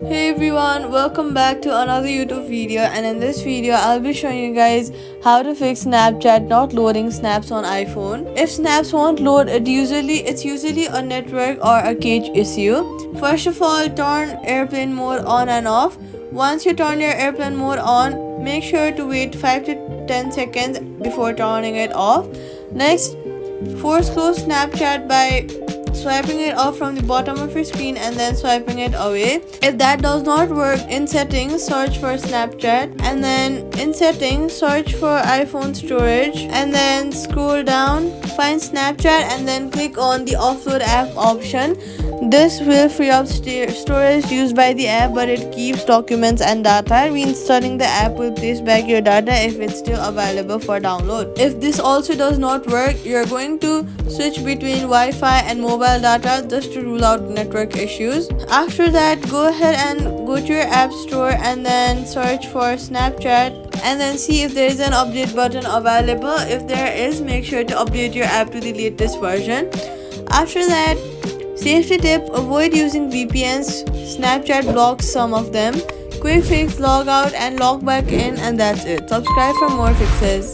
Hey everyone, welcome back to another YouTube video, and in this video I'll be showing you guys how to fix Snapchat not loading snaps on iPhone. If snaps won't load, it's usually a network or a cache issue. First of all, turn airplane mode on and off. Once you turn your airplane mode on, make sure to wait 5 to 10 seconds before turning it off. Next, force close Snapchat by swiping it off from the bottom of your screen and then swiping it away. If that does not work, in settings search for Snapchat, and then in settings search for iPhone storage, and then scroll down, find Snapchat, and then click on the offload app option. This will free up storage used by the app, but it keeps documents and data. Reinstalling the app will place back your data if it's still available for download. If this also does not work, you're going to switch between Wi-Fi and mobile data just to rule out network issues. After that, go ahead and go to your app store and then search for Snapchat, and then see if there is an update button available. If there is, make sure to update your app to the latest version. After that, safety tip: avoid using VPNs. Snapchat blocks some of them. Quick fix: log out and log back in, and that's it. Subscribe for more fixes.